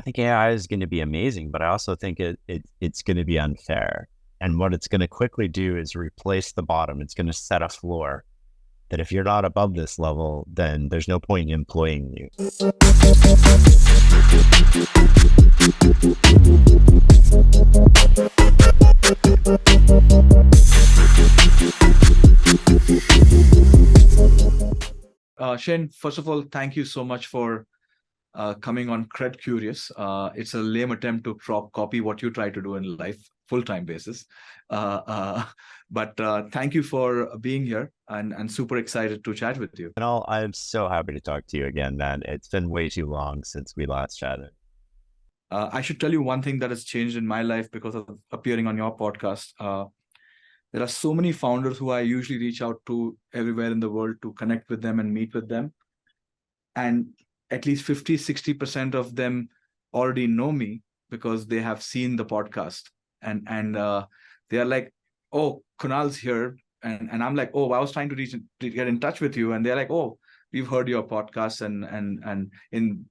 think AI is going to be amazing, but I also think it's going to be unfair. And what it's going to quickly do is replace the bottom. It's going to set a floor that if you're not above this level, then there's no point in employing you. Shane, first of all, thank you so much for coming on CRED Curious. It's a lame attempt to copy what you try to do in life, full-time basis. Uh, uh, but thank you for being here and super excited to chat with you. And I'm so happy to talk to you again, man. It's been way too long since we last chatted. I should tell you one thing that has changed in my life because of appearing on your podcast. There are so many founders who I usually reach out to everywhere in the world to connect with them and meet with them. And at least 50-60% of them already know me because they have seen the podcast. And they are like, oh, Kunal's here. And I'm like, oh, I was trying to get in touch with you. And they're like, oh, we've heard your podcast. And in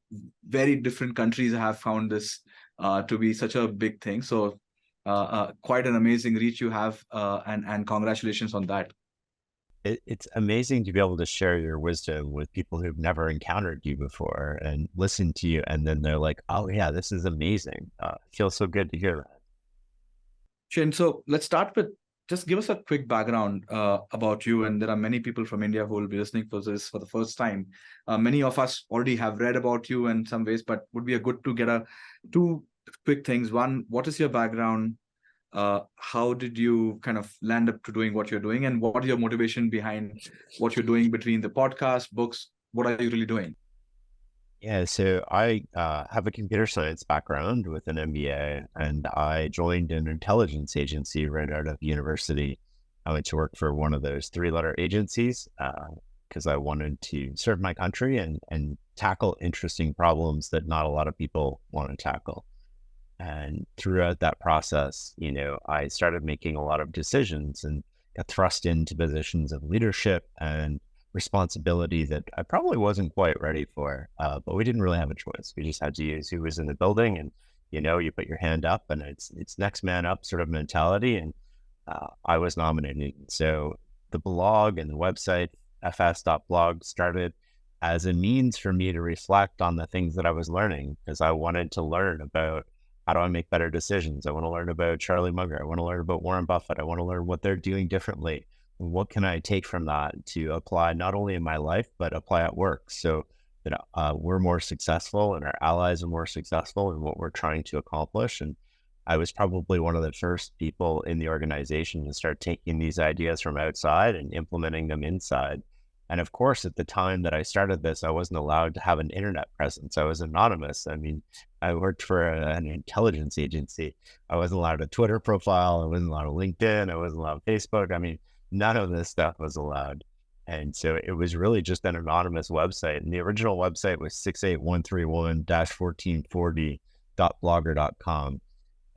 very different countries, I have found this to be such a big thing. So quite an amazing reach you have. And congratulations on that. It's amazing to be able to share your wisdom with people who've never encountered you before and listen to you. And then they're like, oh yeah, this is amazing. It feels so good to hear that. Shane, so let's start with just give us a quick background about you. And there are many people from India who will be listening to this for the first time. Many of us already have read about you in some ways, but would be a good to get two quick things. One, what is your background? How did you kind of land up to doing what you're doing? And what is your motivation behind what you're doing between the podcast, books? What are you really doing? Yeah, so I have a computer science background with an MBA, and I joined an intelligence agency right out of university. I went to work for one of those three-letter agencies because I wanted to serve my country and tackle interesting problems that not a lot of people want to tackle. And throughout that process, I started making a lot of decisions and got thrust into positions of leadership and responsibility that I probably wasn't quite ready for. But we didn't really have a choice. We just had to use who was in the building, and you put your hand up, and it's next man up sort of mentality. And I was nominated. So the blog and the website fs.blog started as a means for me to reflect on the things that I was learning, because I wanted to learn about how do I make better decisions. I want to learn about Charlie Munger. I want to learn about Warren Buffett. I want to learn what they're doing differently. What can I take from that to apply not only in my life, but apply at work, so that we're more successful and our allies are more successful in what we're trying to accomplish. And I was probably one of the first people in the organization to start taking these ideas from outside and implementing them inside. And of course, at the time that I started this, I wasn't allowed to have an internet presence. I was anonymous. I mean, I worked for an intelligence agency. I wasn't allowed a Twitter profile. I wasn't allowed a LinkedIn. I wasn't allowed Facebook. I mean, none of this stuff was allowed. And so it was really just an anonymous website. And the original website was 68131-1440.blogger.com.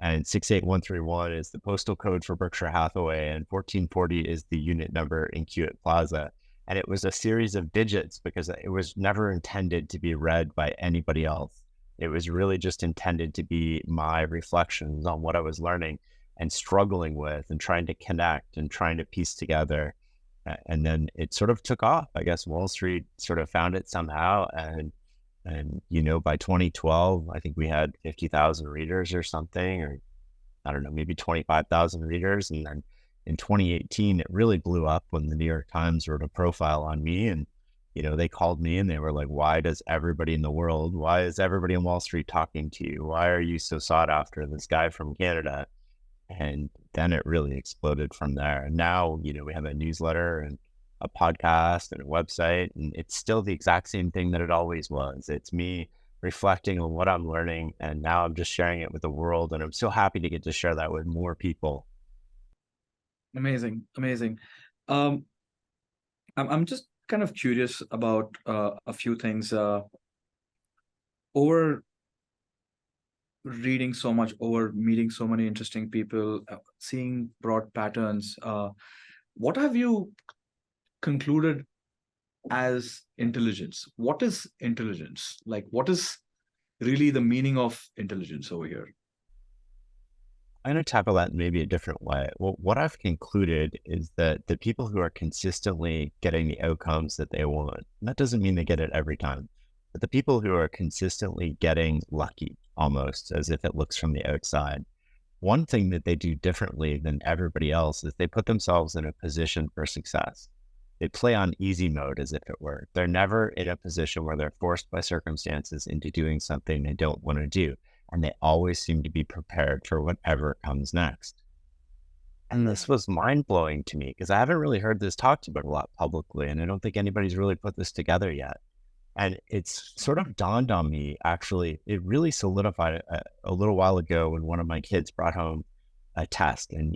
And 68131 is the postal code for Berkshire Hathaway, and 1440 is the unit number in Hewitt Plaza. And it was a series of digits because it was never intended to be read by anybody else. It was really just intended to be my reflections on what I was learning and struggling with and trying to connect and trying to piece together. And then it sort of took off. I guess Wall Street sort of found it somehow. And by 2012, I think we had 50,000 readers or something, or I don't know, maybe 25,000 readers. And then in 2018, it really blew up when the New York Times wrote a profile on me. And, they called me and they were like, why is everybody in on Wall Street talking to you? Why are you so sought after, this guy from Canada? And then it really exploded from there. And now, we have a newsletter and a podcast and a website, and it's still the exact same thing that it always was. It's me reflecting on what I'm learning, and now I'm just sharing it with the world. And I'm so happy to get to share that with more people. Amazing. I'm just kind of curious about a few things. Over reading so much, over meeting so many interesting people, seeing broad patterns, what have you concluded as intelligence? What is intelligence? Like, what is really the meaning of intelligence over here? I'm going to tackle that in maybe a different way. Well, what I've concluded is that the people who are consistently getting the outcomes that they want, and that doesn't mean they get it every time, but the people who are consistently getting lucky, almost as if it looks from the outside, one thing that they do differently than everybody else is they put themselves in a position for success. They play on easy mode, as if it were. They're never in a position where they're forced by circumstances into doing something they don't want to do. And they always seem to be prepared for whatever comes next. And this was mind blowing to me because I haven't really heard this talked about a lot publicly. And I don't think anybody's really put this together yet. And it's sort of dawned on me, actually, it really solidified a little while ago when one of my kids brought home a test. And,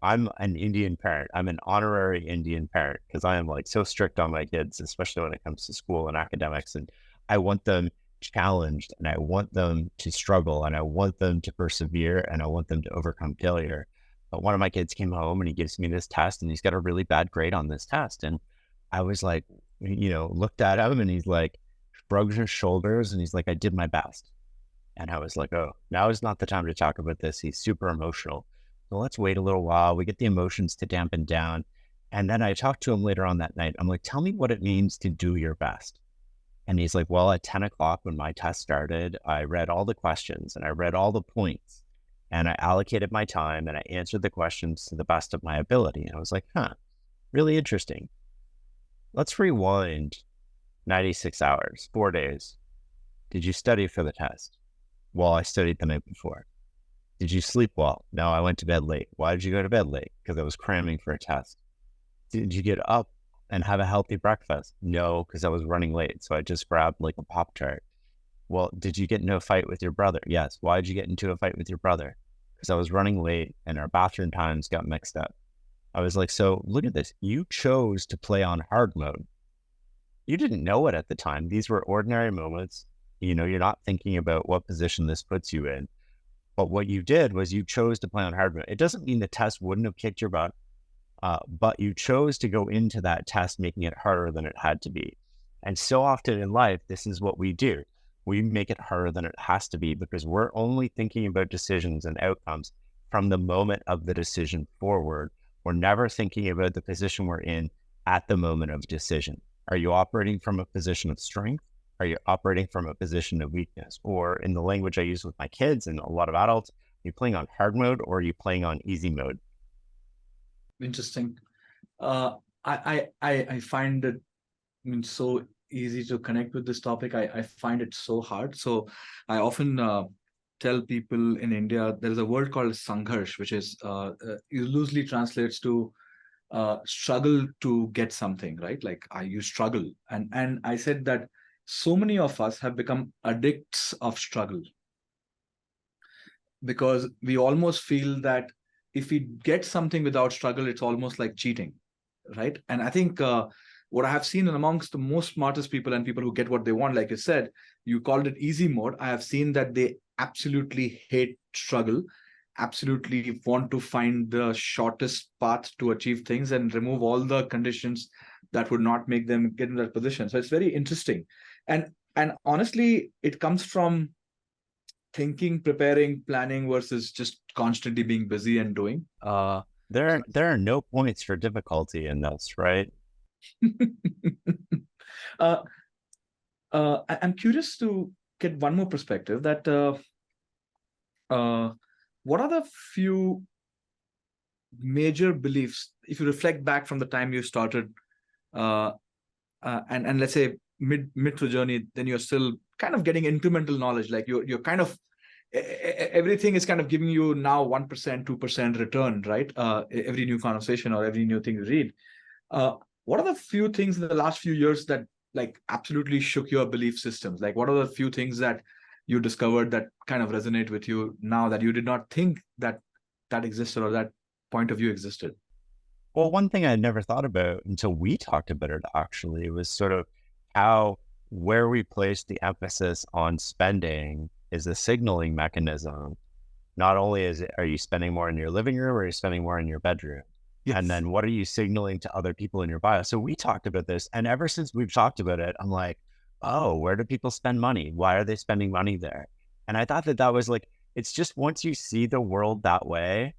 I'm an Indian parent. I'm an honorary Indian parent because I am like so strict on my kids, especially when it comes to school and academics. And I want them challenged and I want them to struggle and I want them to persevere and I want them to overcome failure. But one of my kids came home and he gives me this test and he's got a really bad grade on this test. And I was like, looked at him and he's like, shrugged his shoulders and he's like, I did my best. And I was like, oh, now is not the time to talk about this. He's super emotional. So let's wait a little while. We get the emotions to dampen down. And then I talked to him later on that night. I'm like, tell me what it means to do your best. And he's like, well, at 10 o'clock when my test started, I read all the questions and I read all the points and I allocated my time and I answered the questions to the best of my ability. And I was like, really interesting. Let's rewind 96 hours, 4 days. Did you study for the test? Well, I studied the night before. Did you sleep well? No, I went to bed late. Why did you go to bed late? Because I was cramming for a test. Did you get up and have a healthy breakfast? No, because I was running late. So I just grabbed like a Pop-Tart. Well, did you get into a fight with your brother? Yes. Why did you get into a fight with your brother? Because I was running late and our bathroom times got mixed up. I was like, so look at this. You chose to play on hard mode. You didn't know it at the time. These were ordinary moments. You're not thinking about what position this puts you in. But what you did was you chose to play on hard mode. It doesn't mean the test wouldn't have kicked your butt. But you chose to go into that test making it harder than it had to be. And so often in life, this is what we do. We make it harder than it has to be because we're only thinking about decisions and outcomes from the moment of the decision forward. We're never thinking about the position we're in at the moment of decision. Are you operating from a position of strength? Are you operating from a position of weakness? Or in the language I use with my kids and a lot of adults, are you playing on hard mode or are you playing on easy mode? Interesting. I find it so easy to connect with this topic. I find it so hard. So I often tell people in India, there is a word called sangharsh, which is it loosely translates to struggle to get something, right? Like you struggle. And I said that so many of us have become addicts of struggle because we almost feel that if we get something without struggle, it's almost like cheating, right? And I think what I have seen amongst the most smartest people and people who get what they want, like you said, you called it easy mode. I have seen that they absolutely hate struggle, absolutely want to find the shortest path to achieve things and remove all the conditions that would not make them get in that position. So it's very interesting. And honestly, it comes from thinking, preparing, planning versus just constantly being busy and doing. There are no points for difficulty in this, right? I'm curious to get one more perspective that what are the few major beliefs, if you reflect back from the time you started and let's say mid the journey, then you're still kind of getting incremental knowledge, like you're kind of everything is kind of giving you now 1%, 2% return, right? Every new conversation or every new thing you read. What are the few things in the last few years that like absolutely shook your belief systems? Like what are the few things that you discovered that kind of resonate with you now that you did not think that existed or that point of view existed? Well, one thing I had never thought about until we talked about it actually was sort of where we place the emphasis on spending is a signaling mechanism. Not only are you spending more in your living room or are you spending more in your bedroom? Yes. And then what are you signaling to other people in your bio? So we talked about this. And ever since we've talked about it, I'm like, oh, where do people spend money? Why are they spending money there? And I thought that that was like, it's just once you see the world that way,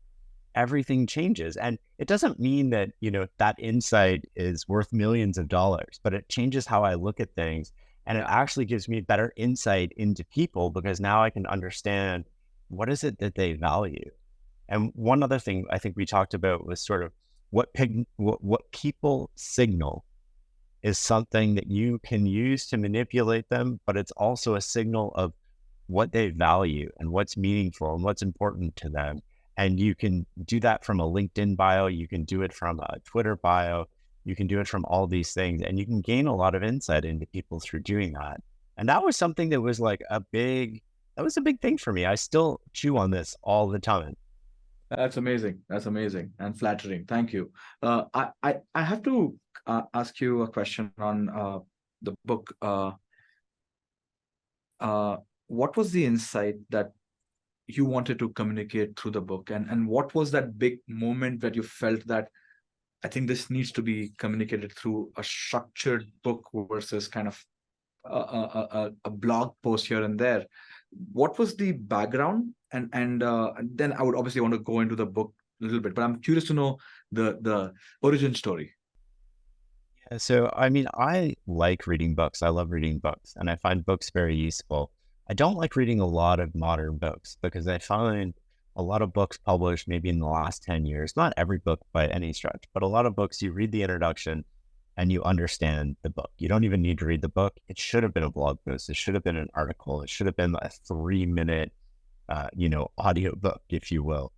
everything changes. And it doesn't mean that, that insight is worth millions of dollars, but it changes how I look at things. And it Yeah. actually gives me better insight into people because now I can understand what is it that they value. And one other thing I think we talked about was sort of what people signal is something that you can use to manipulate them, but it's also a signal of what they value and what's meaningful and what's important to them. And you can do that from a LinkedIn bio, you can do it from a Twitter bio, you can do it from all these things, and you can gain a lot of insight into people through doing that. And that was something that was like that was a big thing for me. I still chew on this all the time. That's amazing. That's amazing and flattering. Thank you. I have to ask you a question on the book. Uh, what was the insight that you wanted to communicate through the book, and what was that big moment that you felt that I think this needs to be communicated through a structured book versus kind of a blog post here and there? What was the background? And then I would obviously want to go into the book a little bit, but I'm curious to know the origin story. So, I mean, I like reading books. I love reading books and I find books very useful. I don't like reading a lot of modern books because I find a lot of books published maybe in the last 10 years, not every book by any stretch, but a lot of books, you read the introduction and you understand the book. You don't even need to read the book. It should have been a blog post. It should have been an article. It should have been a 3 minute, audio book, if you will.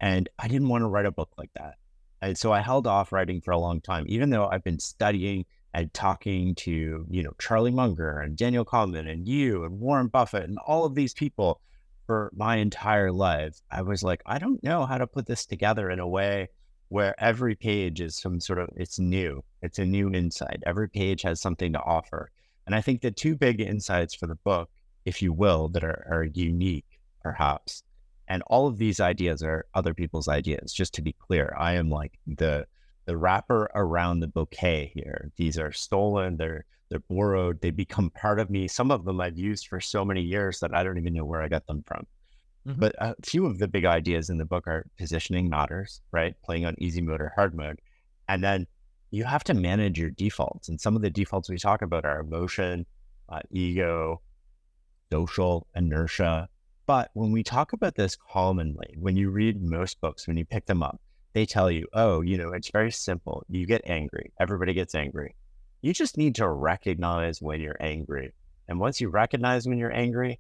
And I didn't want to write a book like that. And so I held off writing for a long time, even though I've been studying and talking to, Charlie Munger and Daniel Kahneman and you and Warren Buffett and all of these people for my entire life. I was like, I don't know how to put this together in a way where every page is some sort of, it's new. It's a new insight. Every page has something to offer. And I think the two big insights for the book, if you will, that are unique, perhaps, and all of these ideas are other people's ideas. Just to be clear, I am like the wrapper around the bouquet here. These are stolen, they're borrowed, they become part of me. Some of them I've used for so many years that I don't even know where I got them from. Mhm. But a few of the big ideas in the book are positioning matters, right? Playing on easy mode or hard mode. And then you have to manage your defaults. And some of the defaults we talk about are emotion, ego, social, inertia. But when we talk about this commonly, when you read most books, when you pick them up, they tell you, oh, it's very simple. You get angry. Everybody gets angry. You just need to recognize when you're angry. And once you recognize when you're angry,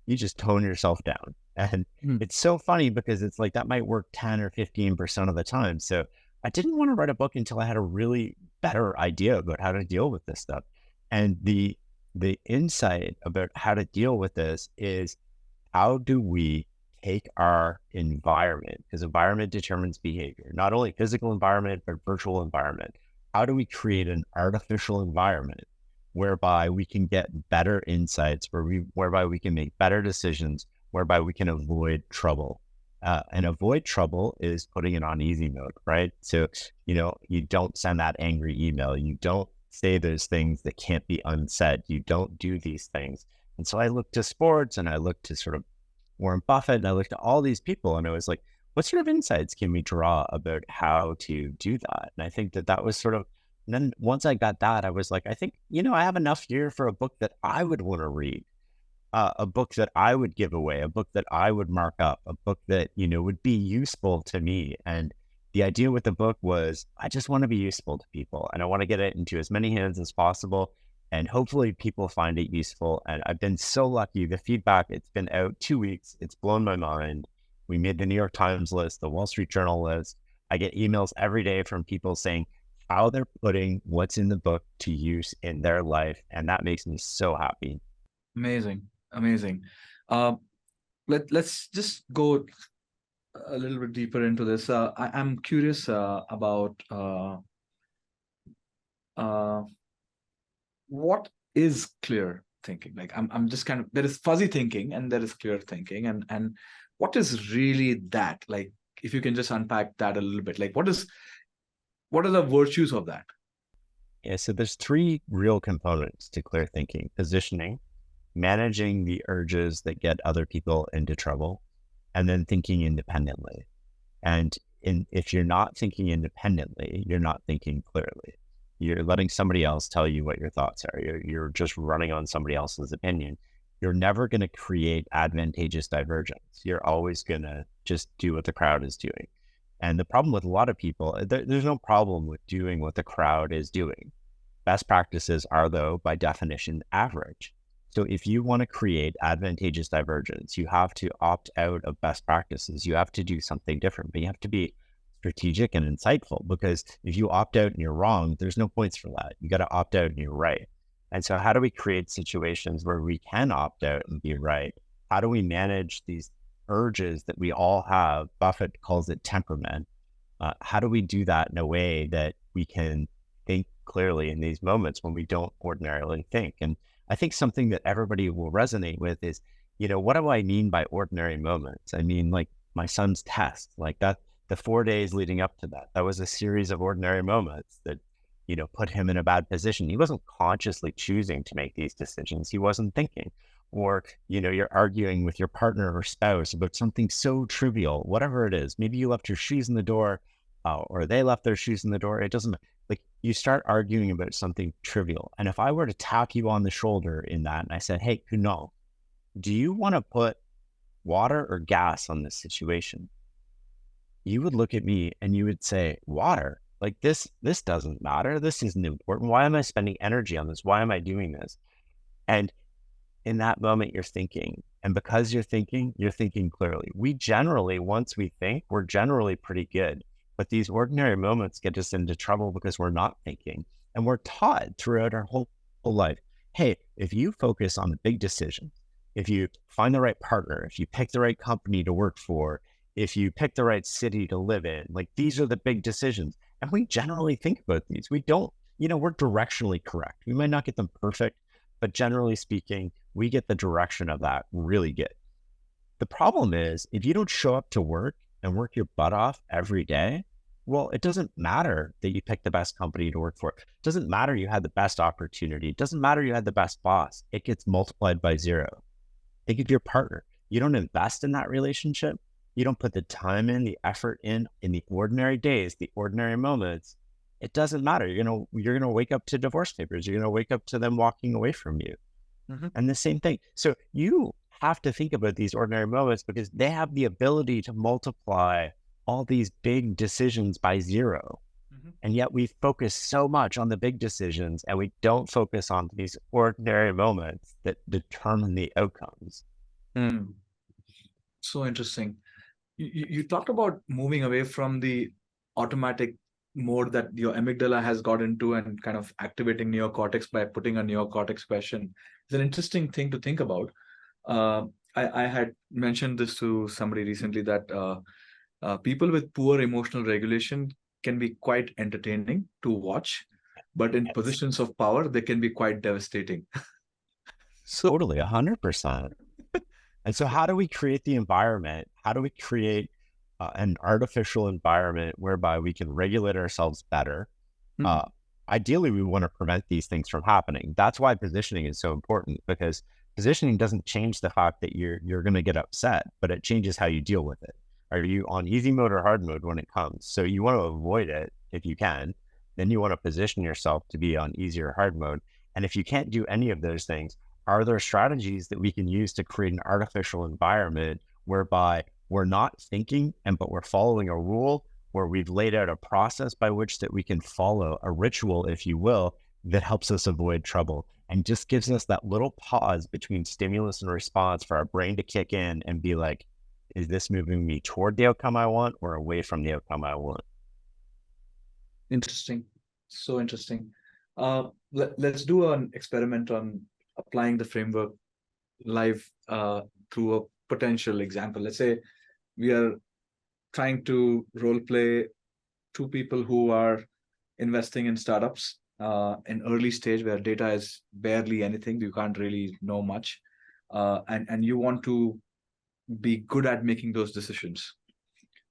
you just tone yourself down. And Mhm. it's so funny because it's like that might work 10 or 15% of the time. So I didn't want to write a book until I had a really better idea about how to deal with this stuff. And the insight about how to deal with this is, how do we take our environment, because environment determines behavior, not only physical environment, but virtual environment. How do we create an artificial environment whereby we can get better insights, whereby we can make better decisions, whereby we can avoid trouble? And avoid trouble is putting it on easy mode, right? So, you don't send that angry email. You don't say those things that can't be unsaid. You don't do these things. And so I looked to sports and I looked to sort of Warren Buffett and I looked at all these people and I was like, what sort of insights can we draw about how to do that? And I think that that was sort of, and then once I got that, I was like, I think, I have enough here for a book that I would want to read, a book that I would give away, a book that I would mark up, a book that, would be useful to me. And the idea with the book was, I just want to be useful to people and I want to get it into as many hands as possible. And hopefully people find it useful. And I've been so lucky. The feedback, it's been out 2 weeks. It's blown my mind. We made the New York Times list, the Wall Street Journal list. I get emails every day from people saying how they're putting what's in the book to use in their life. And that makes me so happy. Amazing, amazing. Uh, let's just go a little bit deeper into this. I'm curious about uh, what is clear thinking. Like I'm just kind of, there is fuzzy thinking and there is clear thinking, and what is really that? Like, if you can just unpack that a little bit, like what are the virtues of that? Yeah, so there's three real components to clear thinking: positioning, managing the urges that get other people into trouble, and then thinking independently. And if you're not thinking independently, you're not thinking clearly. You're letting somebody else tell you what your thoughts are. You're just running on somebody else's opinion. You're never going to create advantageous divergence. You're always going to just do what the crowd is doing. And the problem with a lot of people, there's no problem with doing what the crowd is doing. Best practices are, though, by definition, average. So if you want to create advantageous divergence, you have to opt out of best practices. You have to do something different, but you have to be strategic and insightful, because if you opt out and you're wrong, there's no points for that. You got to opt out and you're right. And so how do we create situations where we can opt out and be right? How do we manage these urges that we all have? Buffett calls it temperament. How do we do that in a way that we can think clearly in these moments when we don't ordinarily think? And I think something that everybody will resonate with is, what do I mean by ordinary moments? I mean, like my son's test, like that, the 4 days leading up to that, that was a series of ordinary moments that, put him in a bad position. He wasn't consciously choosing to make these decisions. He wasn't thinking. Or, you're arguing with your partner or spouse about something so trivial, whatever it is. Maybe you left your shoes in the door, or they left their shoes in the door. It doesn't, like, you start arguing about something trivial. And if I were to tap you on the shoulder in that, and I said, hey, Kunal, do you want to put water or gas on this situation? You would look at me and you would say, water. Like this doesn't matter. This isn't important. Why am I spending energy on this? Why am I doing this? And in that moment, you're thinking. And because you're thinking clearly. We generally, once we think, we're generally pretty good. But these ordinary moments get us into trouble because we're not thinking. And we're taught throughout our whole life, hey, if you focus on the big decisions, if you find the right partner, if you pick the right company to work for, if you pick the right city to live in, like these are the big decisions. And we generally think about these. We don't, we're directionally correct. We might not get them perfect, but generally speaking, we get the direction of that really good. The problem is, if you don't show up to work and work your butt off every day, well, it doesn't matter that you picked the best company to work for. It doesn't matter you had the best opportunity. It doesn't matter you had the best boss. It gets multiplied by zero. Think of your partner. You don't invest in that relationship. You don't put the time in, the effort in the ordinary days, the ordinary moments. It doesn't matter. You're gonna wake up to divorce papers. You're gonna wake up to them walking away from you. Mm-hmm. And the same thing. So you have to think about these ordinary moments because they have the ability to multiply all these big decisions by zero. Mm-hmm. And yet we focus so much on the big decisions and we don't focus on these ordinary moments that determine the outcomes. So interesting. You talked about moving away from the automatic mode that your amygdala has got into and kind of activating neocortex by putting a neocortex question. It's an interesting thing to think about. I had mentioned this to somebody recently that people with poor emotional regulation can be quite entertaining to watch, but in positions of power, they can be quite devastating. Totally, 100%. And so how do we create the environment? How do we create an artificial environment whereby we can regulate ourselves better? Mm-hmm. Ideally, we want to prevent these things from happening. That's why positioning is so important, because positioning doesn't change the fact that you're going to get upset, but it changes how you deal with it. Are you on easy mode or hard mode when it comes? So you want to avoid it if you can. Then you want to position yourself to be on easy or hard mode. And if you can't do any of those things, are there strategies that we can use to create an artificial environment whereby we're not thinking, but we're following a rule, where we've laid out a process by which that we can follow, a ritual, if you will, that helps us avoid trouble and just gives us that little pause between stimulus and response for our brain to kick in and be like, is this moving me toward the outcome I want or away from the outcome I want? Interesting. So interesting. Let's do an experiment on applying the framework live through a potential example. Let's say we are trying to role play two people who are investing in startups in early stage where data is barely anything. You can't really know much. And you want to be good at making those decisions.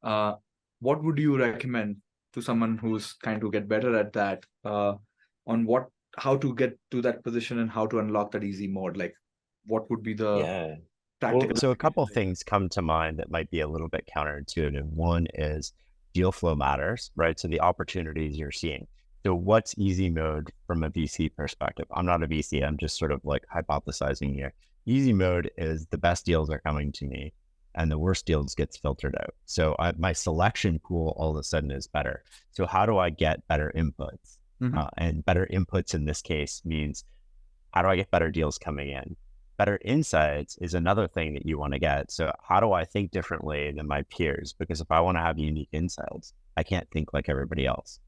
What would you recommend to someone who's trying to get better at that? on how to get to that position and how to unlock that easy mode? Like, what would be the Yeah. Well, practical so a couple application of like that? things come to mind that might be a little bit counterintuitive. One is deal flow matters, right? So the opportunities you're seeing. So what's easy mode from a VC perspective? I'm not a VC. I'm just sort of like hypothesizing here. Easy mode is the best deals are coming to me and the worst deals gets filtered out. So my selection pool all of a sudden is better. So how do I get better inputs? Mhm. And better inputs in this case means how do I get better deals coming in? Better insights is another thing that you want to get. So how do I think differently than my peers? Because if I want to have unique insights, I can't think like everybody else.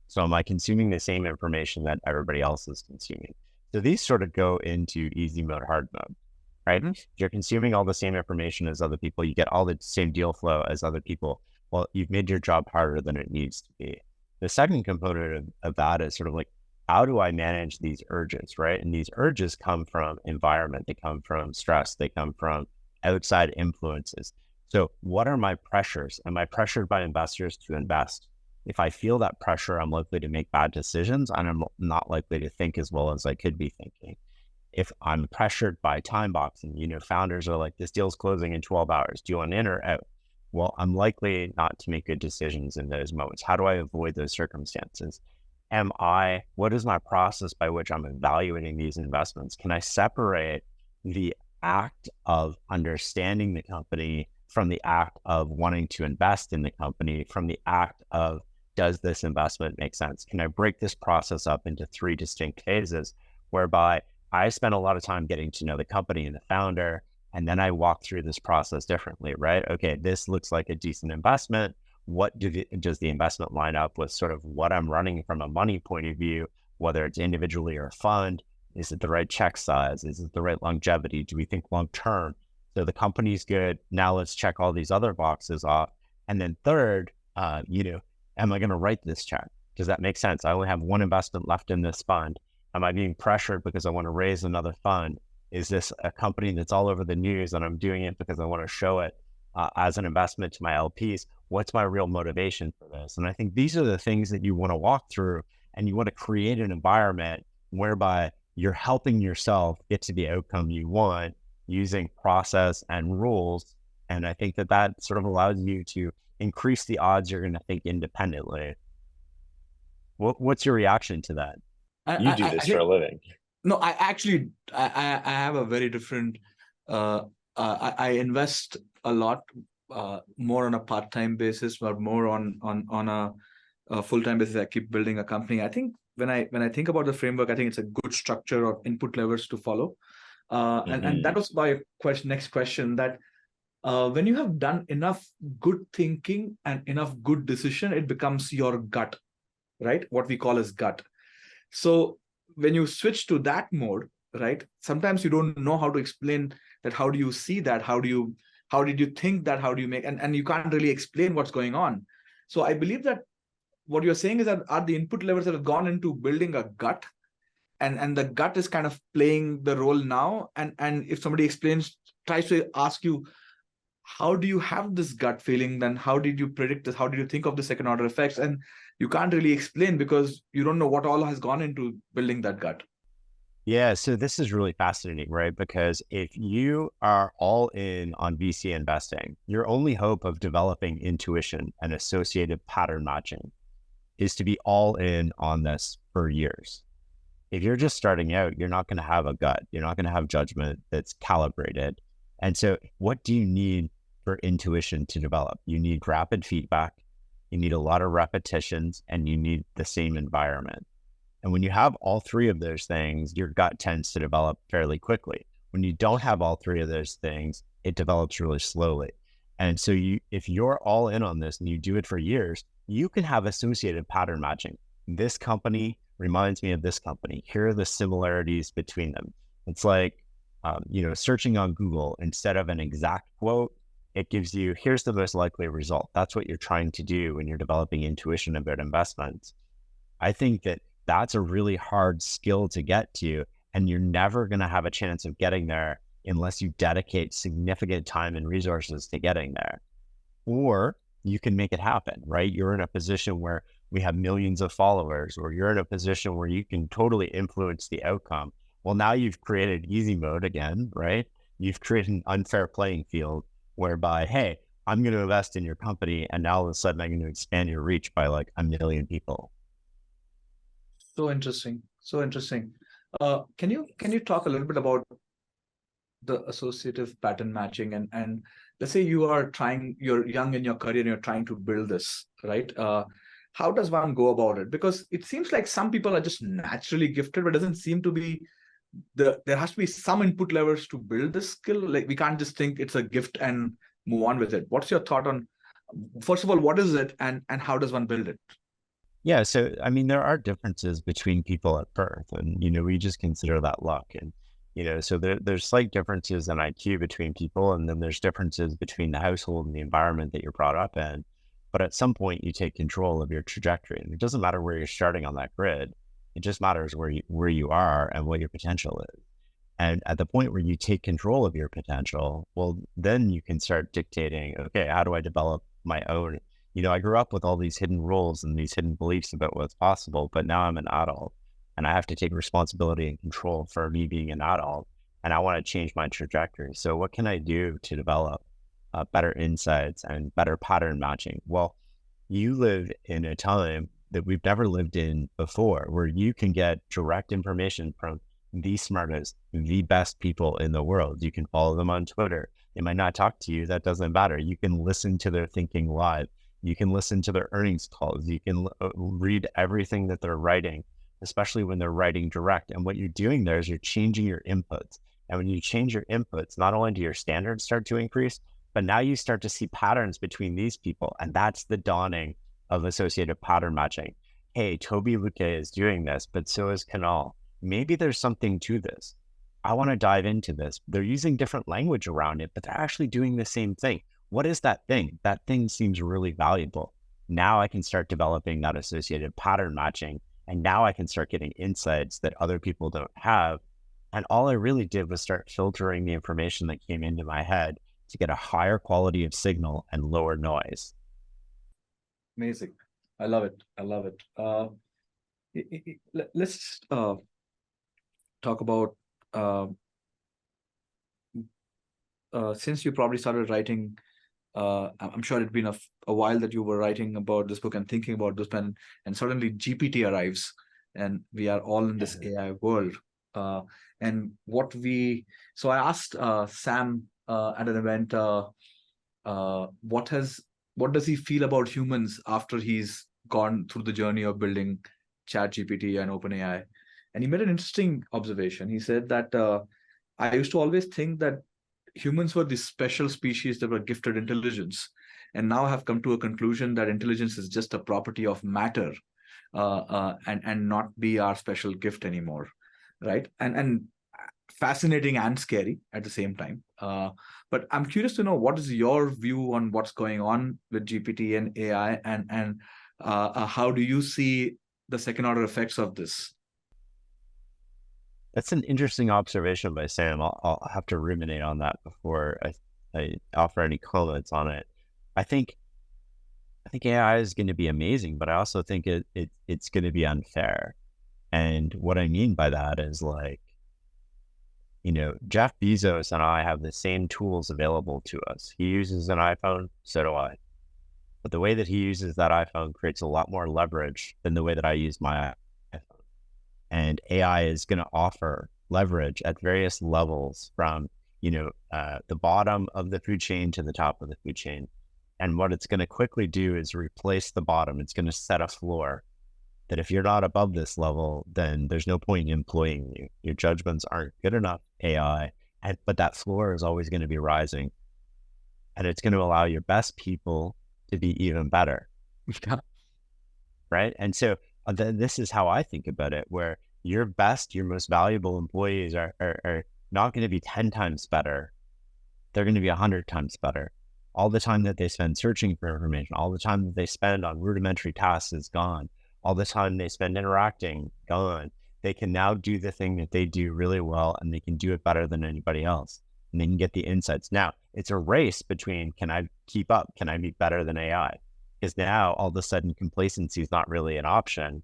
So am I consuming the same information that everybody else is consuming? So these sort of go into easy mode, hard mode, right? Mhm. If you're consuming all the same information as other people, you get all the same deal flow as other people. Well, you've made your job harder than it needs to be. The second component of that is sort of like, how do I manage these urges, right? And these urges come from environment, they come from stress, they come from outside influences. So what are my pressures? Am I pressured by investors to invest? If I feel that pressure, I'm likely to make bad decisions and I'm not likely to think as well as I could be thinking. If I'm pressured by time boxing, founders are like, this deal's closing in 12 hours. Do you want in or out? Well, I'm likely not to make good decisions in those moments. How do I avoid those circumstances? What is my process by which I'm evaluating these investments? Can I separate the act of understanding the company from the act of wanting to invest in the company, from the act of, does this investment make sense? Can I break this process up into three distinct phases whereby I spend a lot of time getting to know the company and the founder, and then I walk through this process differently, right? Okay, this looks like a decent investment. Does the investment line up with sort of what I'm running from a money point of view, whether it's individually or a fund? Is it the right check size? Is it the right longevity? Do we think long term? So the company's good. Now let's check all these other boxes off. And then third, am I going to write this check? Does that make sense? I only have one investment left in this fund. Am I being pressured because I want to raise another fund? Is this a company that's all over the news and I'm doing it because I want to show it as an investment to my LPs? What's my real motivation for this? And I think these are the things that you want to walk through, and you want to create an environment whereby you're helping yourself get to the outcome you want using process and rules. And I think that sort of allows you to increase the odds you're going to think independently. What's your reaction to that? You do I this for a think living. no. I actually I have a very different. I invest a lot more on a part-time basis, but more on a full-time basis. I keep building a company. I think when I think about the framework, I think it's a good structure of input levers to follow. And that Mm-hmm. was my next question. That when you have done enough good thinking and enough good decision, it becomes your gut, right? What we call as gut. So when you switch to that mode, right? Sometimes you don't know how to explain that. How do you see that? How did you think that? How do you make and you can't really explain what's going on. So I believe that what you're saying is that are the input levels that have gone into building a gut, and the gut is kind of playing the role now. And if somebody tries to ask you, how do you have this gut feeling, then how did you predict this, how did you think of the second order effects, and you can't really explain because you don't know what all has gone into building that gut. Yeah, so this is really fascinating, right? Because if you are all in on VC investing, your only hope of developing intuition and associated pattern matching is to be all in on this for years. If you're just starting out, you're not going to have a gut. You're not going to have judgment that's calibrated. And so what do you need for intuition to develop? You need rapid feedback, you need a lot of repetitions, and you need the same environment. And when you have all three of those things, your gut tends to develop fairly quickly. When you don't have all three of those things, it develops really slowly. And so if you're all in on this and you do it for years, you can have associated pattern matching. This company reminds me of this company. Here are the similarities between them. It's like, searching on Google, instead of an exact quote, it gives you, here's the most likely result. That's what you're trying to do when you're developing intuition about investments. I think that's a really hard skill to get to, and you're never going to have a chance of getting there unless you dedicate significant time and resources to getting there. Or you can make it happen, right? You're in a position where we have millions of followers, or you're in a position where you can totally influence the outcome. Well, now you've created easy mode again, right? You've created an unfair playing field whereby, hey, I'm going to invest in your company, and now all of a sudden I'm going to expand your reach by like 1 million people. So interesting. So interesting. Can you talk a little bit about the associative pattern matching, and let's say you're young in your career and you're trying to build this, right? How does one go about it? Because it seems like some people are just naturally gifted, but it doesn't seem to be there has to be some input levels to build this skill. Like, we can't just think it's a gift and move on with it. What's your thought on, first of all, what is it, and how does one build it? Yeah. So, I mean, there are differences between people at birth, and, we just consider that luck. And, so there's slight differences in IQ between people, and then there's differences between the household and the environment that you're brought up in. But at some point, you take control of your trajectory. And it doesn't matter where you're starting on that grid. It just matters where you are and what your potential is. And at the point where you take control of your potential, well, then you can start dictating, okay, how do I develop my own? I grew up with all these hidden roles and these hidden beliefs about what's possible, but now I'm an adult and I have to take responsibility and control for me being an adult. And I want to change my trajectory. So what can I do to develop better insights and better pattern matching? Well, you live in a time that we've never lived in before, where you can get direct information from the smartest, the best people in the world. You can follow them on Twitter. They might not talk to you. That doesn't matter. You can listen to their thinking live. You can listen to their earnings calls. You can read everything that they're writing, especially when they're writing direct. And what you're doing there is you're changing your inputs. And when you change your inputs, not only do your standards start to increase, but now you start to see patterns between these people. And that's the dawning of associative pattern matching. Hey, Toby Luque is doing this, but so is Kunal. Maybe there's something to this. I want to dive into this. They're using different language around it, but they're actually doing the same thing. What is that thing? That thing seems really valuable. Now I can start developing that associated pattern matching. And now I can start getting insights that other people don't have. And all I really did was start filtering the information that came into my head to get a higher quality of signal and lower noise. Amazing. I love it. I love it. Let's talk about, since you probably started writing, I'm sure it'd been a while that you were writing about this book and thinking about this pen, and suddenly GPT arrives and we are all in this AI world. And so I asked Sam at an event, what does he feel about humans after he's gone through the journey of building ChatGPT and OpenAI? And he made an interesting observation. He said that I used to always think that humans were this special species that were gifted intelligence, and now have come to a conclusion that intelligence is just a property of matter, and not be our special gift anymore, right? And fascinating and scary at the same time. But I'm curious to know, what is your view on what's going on with GPT and AI, and how do you see the second order effects of this? That's an interesting observation by Sam. I'll have to ruminate on that before I offer any comments on it. I think AI is going to be amazing, but I also think it's going to be unfair. And what I mean by that is, like, Jeff Bezos and I have the same tools available to us. He uses an iPhone, so do I. But the way that he uses that iPhone creates a lot more leverage than the way that I use my iPhone. And AI is going to offer leverage at various levels from, the bottom of the food chain to the top of the food chain. And what it's going to quickly do is replace the bottom. It's going to set a floor that if you're not above this level, then there's no point in employing you. Your judgments aren't good enough, AI, but that floor is always going to be rising. And it's going to allow your best people to be even better. Right? And so this is how I think about it, where your best, your most valuable employees are not going to be 10 times better. They're going to be 100 times better. All the time that they spend searching for information, all the time that they spend on rudimentary tasks is gone. All the time they spend interacting, gone. They can now do the thing that they do really well, and they can do it better than anybody else. And they can get the insights. Now, it's a race between, can I keep up? Can I be better than AI? because now all of a sudden complacency is not really an option.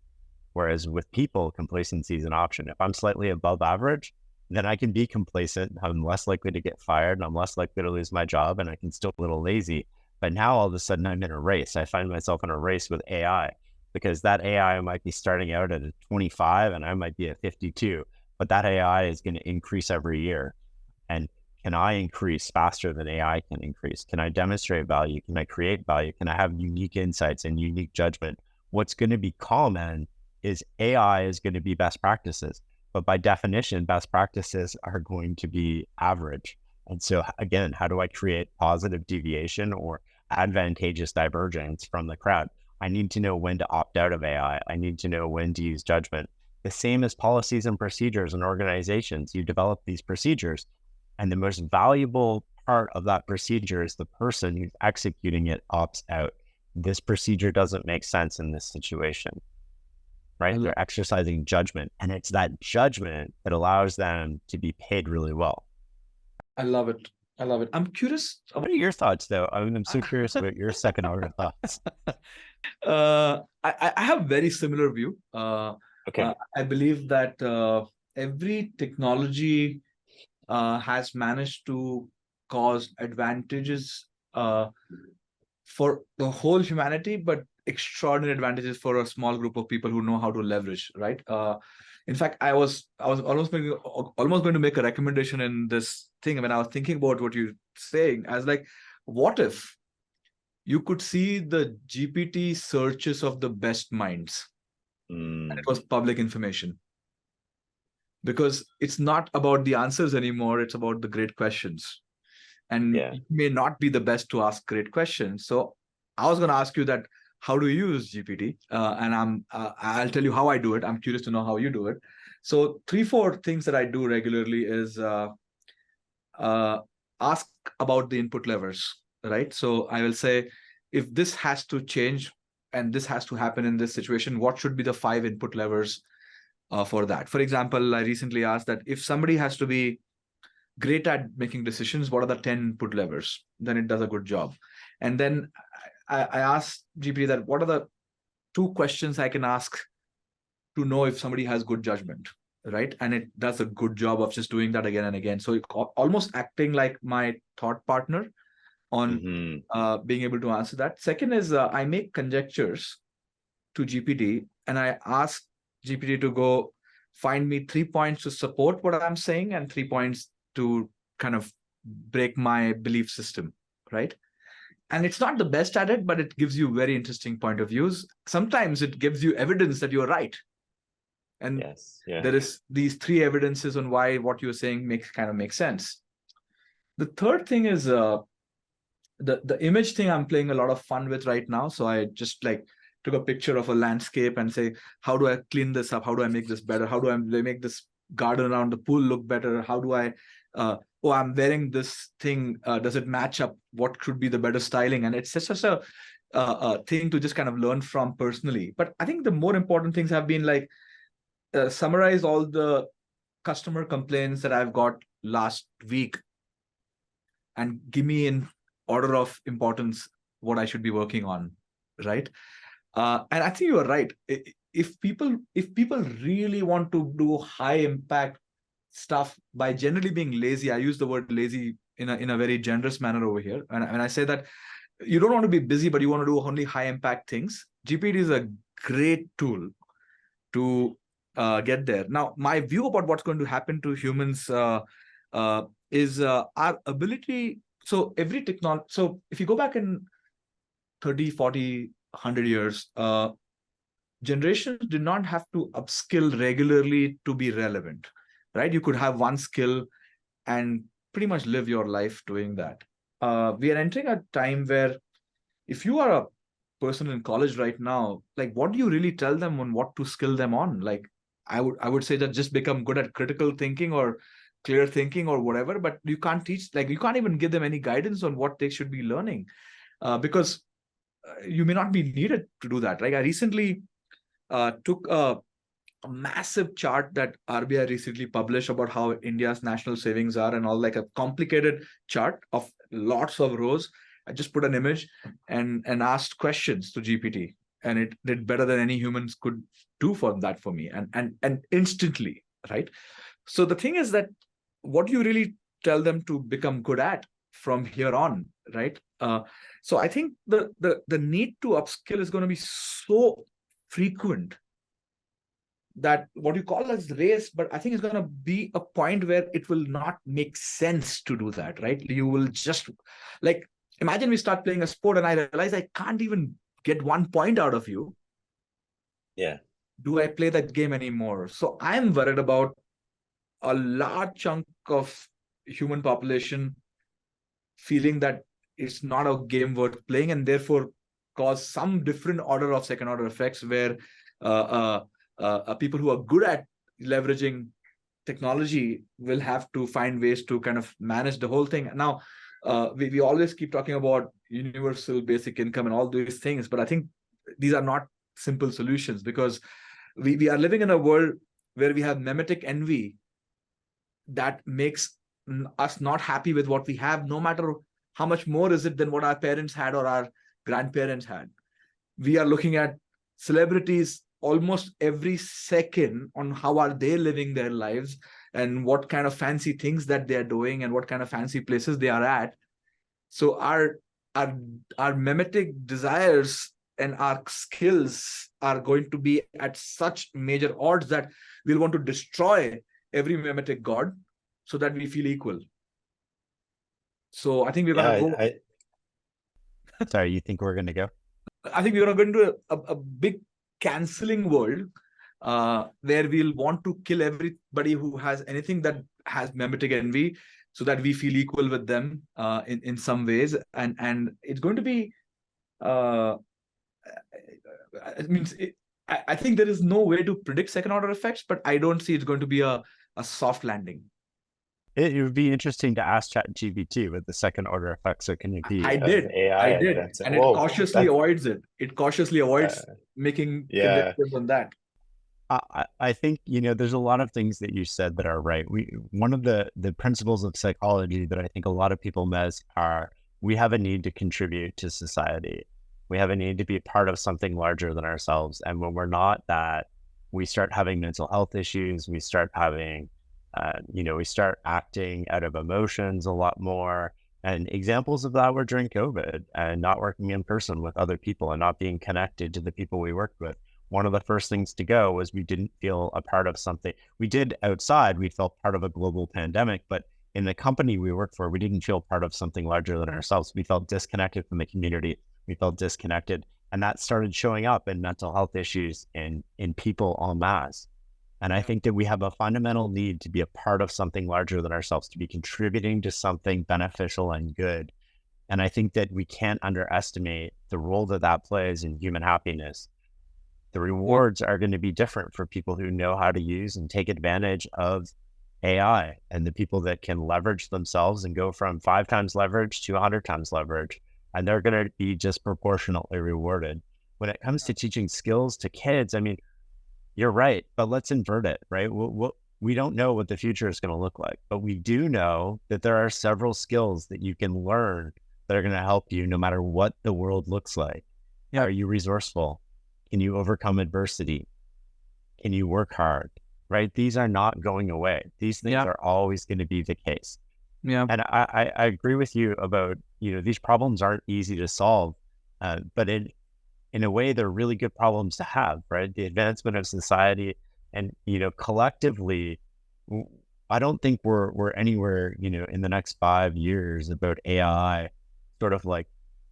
Whereas with people, complacency is an option. If I'm slightly above average, then I can be complacent. I'm less likely to get fired and I'm less likely to lose my job, and I can still be a little lazy. But now all of a sudden I'm in a race. I find myself in a race with AI, because that AI might be starting out at a 25 and I might be at 52, but that AI is going to increase every year. And can I increase faster than AI can increase? Can I demonstrate value? Can I create value? Can I have unique insights and unique judgment? What's going to be common is AI is going to be best practices, but by definition, best practices are going to be average. And so again, how do I create positive deviation or advantageous divergence from the crowd? I need to know when to opt out of AI. I need to know when to use judgment. The same as policies and procedures in organizations. You develop these procedures, and the most valuable part of that procedure is the person who's executing it opts out. This procedure doesn't make sense in this situation, right? They're exercising judgment, and it's that judgment that allows them to be paid really well. I love it. I love it. I'm curious. What are your thoughts, though? I mean, I'm so curious about your second order thoughts. I have very similar view. Okay. I believe that every technology has managed to cause advantages for the whole humanity, but extraordinary advantages for a small group of people who know how to leverage, right? In fact, I was almost going to make a recommendation in this thing. When I was thinking about what you're saying, I was like, what if you could see the GPT searches of the best minds? And it was public information. Because it's not about the answers anymore, it's about the great questions. And you may not be the best to ask great questions. So I was going to ask you that, how do you use GPT? And I'll tell you how I do it. I'm curious to know how you do it. So 3-4 things that I do regularly is ask about the input levers, right? So I will say, if this has to change and this has to happen in this situation, what should be the 5 input levers for that? For example, I recently asked that if somebody has to be great at making decisions, what are the 10 input levers? Then it does a good job. And then I asked GPT that, what are the 2 questions I can ask to know if somebody has good judgment, right? And it does a good job of just doing that again and again. So it's almost acting like my thought partner on being able to answer that. Second is I make conjectures to GPT, and I ask GPT to go find me 3 points to support what I'm saying and 3 points to kind of break my belief system, right? And it's not the best at it, but it gives you very interesting point of views. Sometimes it gives you evidence that you're right. And there is these 3 evidences on why what you're saying makes sense. The third thing is the image thing I'm playing a lot of fun with right now. So I just took a picture of a landscape and say, how do I clean this up? How do I make this better? How do I make this garden around the pool look better? How do I, oh, I'm wearing this thing. Does it match up? What could be the better styling? And it's just such a thing to just kind of learn from personally. But I think the more important things have been summarize all the customer complaints that I've got last week and give me in order of importance what I should be working on, right? And I think you are right. If people really want to do high impact stuff by generally being lazy, I use the word lazy in a very generous manner over here. And I say that you don't want to be busy, but you want to do only high impact things, GPT is a great tool to get there. Now, my view about what's going to happen to humans is our ability. So every technology, so if you go back in 30, 40, 100 years, generations did not have to upskill regularly to be relevant, right? You could have one skill and pretty much live your life doing that. We are entering a time where if you are a person in college right now, what do you really tell them on what to skill them on? I would say that just become good at critical thinking or clear thinking or whatever, but you can't teach, you can't even give them any guidance on what they should be learning because you may not be needed to do that. I recently took a massive chart that RBI recently published about how India's national savings are and all, a complicated chart of lots of rows. I just put an image and asked questions to GPT, and it did better than any humans could do for me, and instantly, right? So the thing is that what do you really tell them to become good at from here on, right? So I think the need to upskill is going to be so frequent that what you call as race, but I think it's going to be a point where it will not make sense to do that, right? You will just, like, imagine we start playing a sport and I realize I can't even get 1 point out of you. Yeah. Do I play that game anymore? So I'm worried about a large chunk of human population feeling that it's not a game worth playing, and therefore cause some different order of second order effects where people who are good at leveraging technology will have to find ways to kind of manage the whole thing. Now, we always keep talking about universal basic income and all these things, but I think these are not simple solutions, because we are living in a world where we have mimetic envy that makes us not happy with what we have, no matter how much more is it than what our parents had or our grandparents had. We are looking at celebrities almost every second on how are they living their lives and what kind of fancy things that they are doing and what kind of fancy places they are at. So our mimetic desires and our skills are going to be at such major odds that we'll want to destroy every mimetic god so that we feel equal. So I think we're going to go. Sorry, you think we're going to go? I think we're going to go into a big canceling world where we'll want to kill everybody who has anything that has mimetic envy so that we feel equal with them in some ways. And it's going to be, I think there is no way to predict second order effects, but I don't see it's going to be a soft landing. It would be interesting to ask ChatGPT what the second order effects are going to be. I did, and it cautiously avoids it. It cautiously avoids making predictions on that. I think, there's a lot of things that you said that are right. One of the principles of psychology that I think a lot of people miss are we have a need to contribute to society. We have a need to be part of something larger than ourselves. And when we're not that, we start having mental health issues. We start having we start acting out of emotions a lot more. And examples of that were during COVID and not working in person with other people and not being connected to the people we worked with. One of the first things to go was we didn't feel a part of something. We did outside, we felt part of a global pandemic, but in the company we worked for, we didn't feel part of something larger than ourselves. We felt disconnected from the community. We felt disconnected. And that started showing up in mental health issues in people en masse. And I think that we have a fundamental need to be a part of something larger than ourselves, to be contributing to something beneficial and good. And I think that we can't underestimate the role that that plays in human happiness. The rewards are going to be different for people who know how to use and take advantage of AI, and the people that can leverage themselves and go from 5 times leverage to 100 times leverage. And they're going to be disproportionately rewarded. When it comes to teaching skills to kids, I mean, you're right, but let's invert it, right? We don't know what the future is going to look like, but we do know that there are several skills that you can learn that are going to help you no matter what the world looks like. Yeah. Are you resourceful? Can you overcome adversity? Can you work hard? Right? These are not going away. These things are always going to be the case. Yeah. And I agree with you about, these problems aren't easy to solve, but in a way, they're really good problems to have, right? The advancement of society and, collectively, I don't think we're anywhere, in the next 5 years about AI sort of like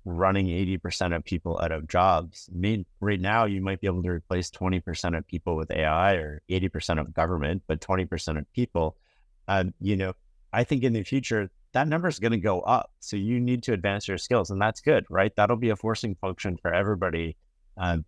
running 80% of people out of jobs. I mean, right now you might be able to replace 20% of people with AI or 80% of government, but 20% of people, I think in the future, that number is going to go up. So you need to advance your skills, and that's good, right? That'll be a forcing function for everybody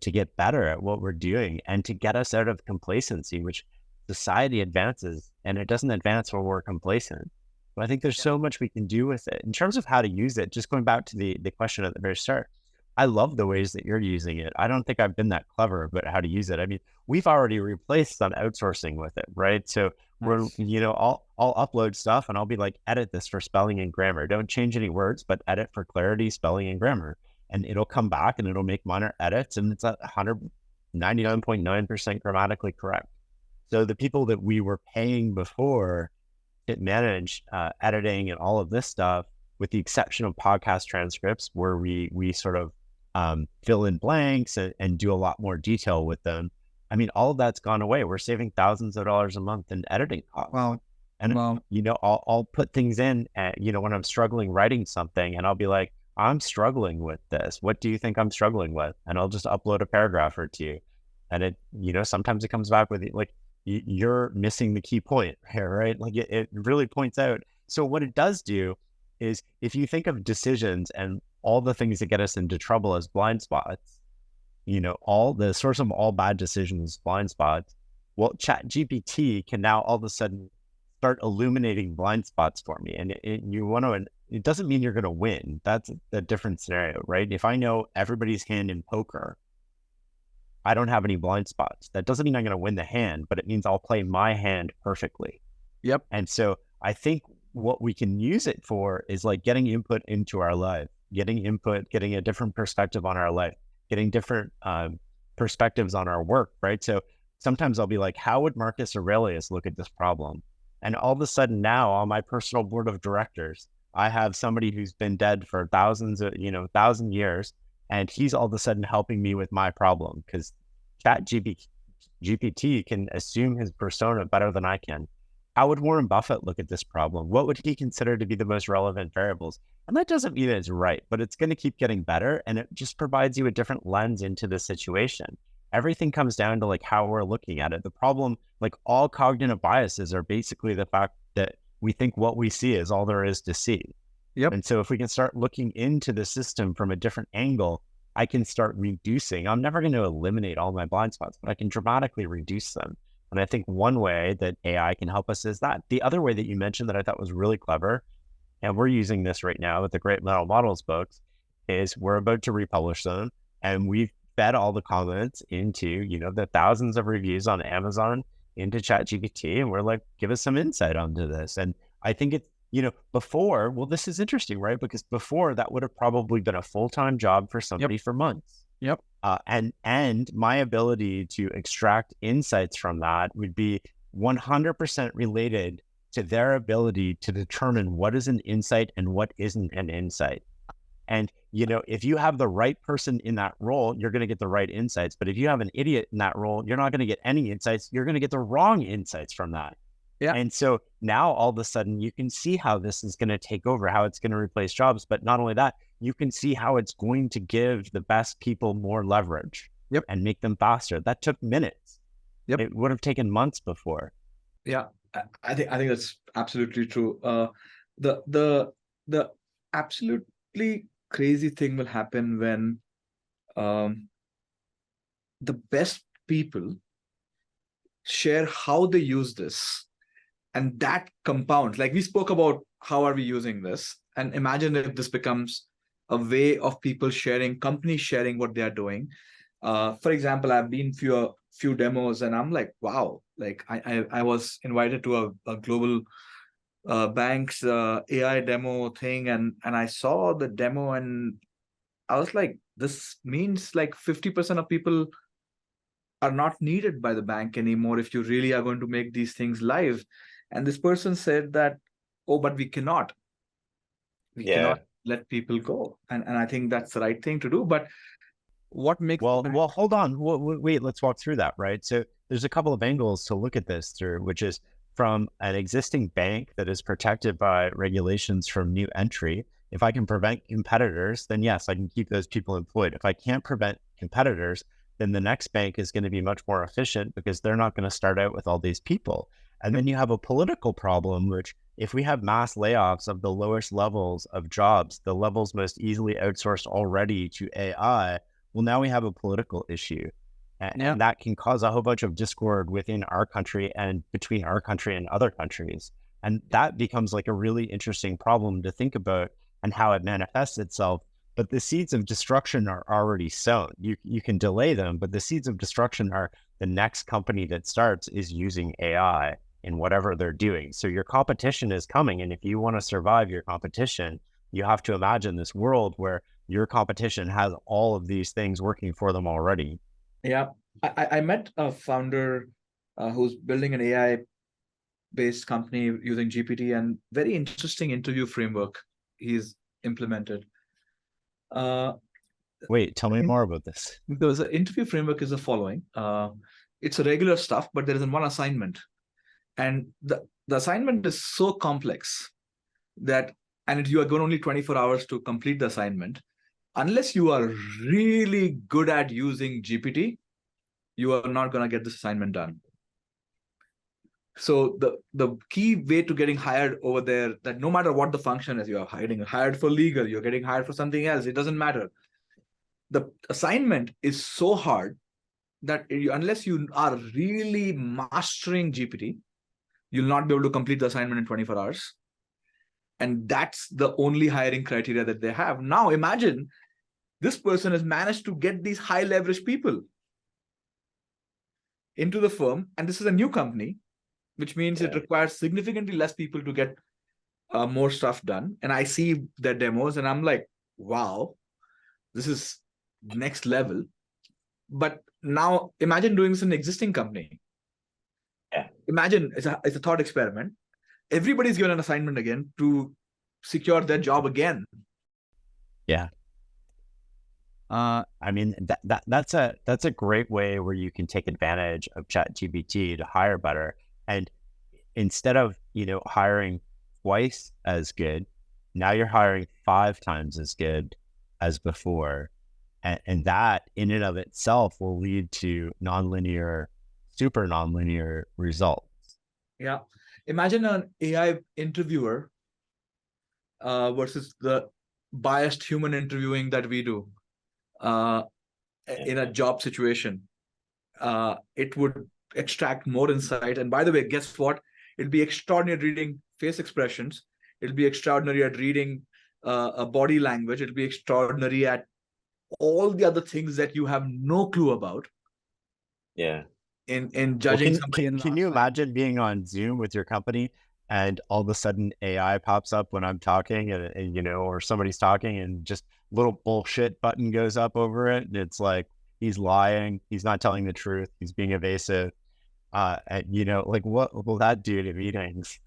to get better at what we're doing and to get us out of complacency, which society advances, and it doesn't advance when we're complacent. But I think there's so much we can do with it. In terms of how to use it, just going back to the question at the very start, I love the ways that you're using it. I don't think I've been that clever about how to use it. I mean, we've already replaced some outsourcing with it, right? So where, Nice. I'll upload stuff and I'll be like, edit this for spelling and grammar. Don't change any words, but edit for clarity, spelling and grammar. And it'll come back and it'll make minor edits, and it's at 199.9% grammatically correct. So the people that we were paying before to manage editing and all of this stuff, with the exception of podcast transcripts, where we sort of fill in blanks and do a lot more detail with them. I mean, all of that's gone away. We're saving thousands of dollars a month in editing costs. Wow. And, Wow. I'll put things in, when I'm struggling writing something, and I'll be like, I'm struggling with this. What do you think I'm struggling with? And I'll just upload a paragraph or two. And it, sometimes it comes back with like, you're missing the key point here, right? Like it really points out. So what it does do is, if you think of decisions and all the things that get us into trouble as blind spots, all the source of all bad decisions is blind spots. Well, Chat GPT can now all of a sudden start illuminating blind spots for me. And it doesn't mean you're going to win. That's a different scenario, right? If I know everybody's hand in poker, I don't have any blind spots. That doesn't mean I'm going to win the hand, but it means I'll play my hand perfectly. Yep. And so I think what we can use it for is like getting input into our life, getting a different perspective on our life, getting different perspectives on our work, right? So sometimes I'll be like, how would Marcus Aurelius look at this problem? And all of a sudden now, on my personal board of directors, I have somebody who's been dead for thousand years, and he's all of a sudden helping me with my problem, because Chat GPT can assume his persona better than I can. How would Warren Buffett look at this problem? What would he consider to be the most relevant variables? And that doesn't mean it's right, but it's going to keep getting better, and it just provides you a different lens into the situation. Everything comes down to like how we're looking at it. The problem, like all cognitive biases, are basically the fact that we think what we see is all there is to see. Yep. And so if we can start looking into the system from a different angle, I can start reducing. I'm never going to eliminate all my blind spots, but I can dramatically reduce them. And I think one way that AI can help us is that. The other way that you mentioned that I thought was really clever, and we're using this right now with the Great Mental Models books, is we're about to republish them, and we've fed all the comments into, the thousands of reviews on Amazon into ChatGPT, and we're like, give us some insight onto this. And I think it's, before, well, this is interesting, right? Because before, that would have probably been a full-time job for somebody for months. Yep. And my ability to extract insights from that would be 100% related to their ability to determine what is an insight and what isn't an insight. And, if you have the right person in that role, you're going to get the right insights. But if you have an idiot in that role, you're not going to get any insights. You're going to get the wrong insights from that. Yeah. And so now all of a sudden you can see how this is going to take over, how it's going to replace jobs. But not only that, you can see how it's going to give the best people more leverage and make them faster. That took minutes. Yep. It would have taken months before. Yeah, I think that's absolutely true. The absolutely crazy thing will happen when the best people share how they use this, and that compounds. Like we spoke about, how are we using this? And imagine if this becomes a way of people sharing, companies sharing what they are doing. For example, I've been to a few demos, and I'm like, wow, like I was invited to a global bank's AI demo thing, and I saw the demo, and I was like, this means like 50% of people are not needed by the bank anymore if you really are going to make these things live. And this person said that, oh, but we cannot let people go. And I think that's the right thing to do. But what makes well, hold on. Wait, let's walk through that, right? So there's a couple of angles to look at this through, which is from an existing bank that is protected by regulations from new entry. If I can prevent competitors, then yes, I can keep those people employed. If I can't prevent competitors, then the next bank is going to be much more efficient because they're not going to start out with all these people. And then you have a political problem, which if we have mass layoffs of the lowest levels of jobs, the levels most easily outsourced already to AI, well, now we have a political issue. And that can cause a whole bunch of discord within our country and between our country and other countries. And that becomes like a really interesting problem to think about and how it manifests itself. But the seeds of destruction are already sown. You can delay them, but the seeds of destruction are the next company that starts is using AI in whatever they're doing. So your competition is coming. And if you want to survive your competition, you have to imagine this world where your competition has all of these things working for them already. Yeah. I met a founder who's building an AI based company using GPT, and very interesting interview framework he's implemented. Wait, tell me more about this. Because the interview framework is the following. It's a regular stuff, but there is one assignment. And the assignment is so complex that, and you are given only 24 hours to complete the assignment. Unless you are really good at using GPT, you are not going to get this assignment done. So the key way to getting hired over there, that no matter what the function is, you are getting hired for legal, you're getting hired for something else, it doesn't matter. The assignment is so hard that unless you are really mastering GPT, you'll not be able to complete the assignment in 24 hours. And that's the only hiring criteria that they have. Now imagine this person has managed to get these high leverage people into the firm, and this is a new company, which means it requires significantly less people to get more stuff done. And I see their demos and I'm like, wow, this is next level. But now imagine doing this in an existing company. Yeah. Imagine it's a thought experiment. Everybody's given an assignment again to secure their job again. Yeah. I mean, that's a great way where you can take advantage of ChatGPT to hire better. And instead of, hiring twice as good, now you're hiring 5 times as good as before. And that in and of itself will lead to super nonlinear results. Yeah. Imagine an AI interviewer versus the biased human interviewing that we do in a job situation. It would extract more insight. And by the way, guess what? It'll be extraordinary at reading face expressions. It'll be extraordinary at reading a body language. It'll be extraordinary at all the other things that you have no clue about. Yeah. In judging somebody. Can you imagine being on Zoom with your company and all of a sudden AI pops up when I'm talking and or somebody's talking and just little bullshit button goes up over it. And it's like, he's lying. He's not telling the truth. He's being evasive. And like, what will that do to meetings?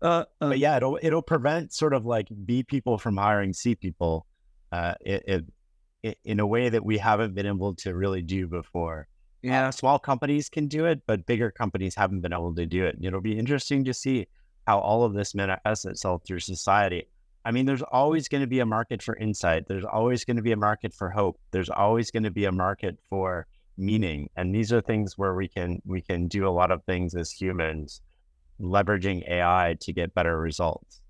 But yeah, it'll prevent sort of like B people from hiring C people in a way that we haven't been able to really do before. Yeah, small companies can do it, but bigger companies haven't been able to do it. It'll be interesting to see how all of this manifests itself through society. I mean, there's always going to be a market for insight. There's always going to be a market for hope. There's always going to be a market for meaning. And these are things where we can do a lot of things as humans, leveraging AI to get better results.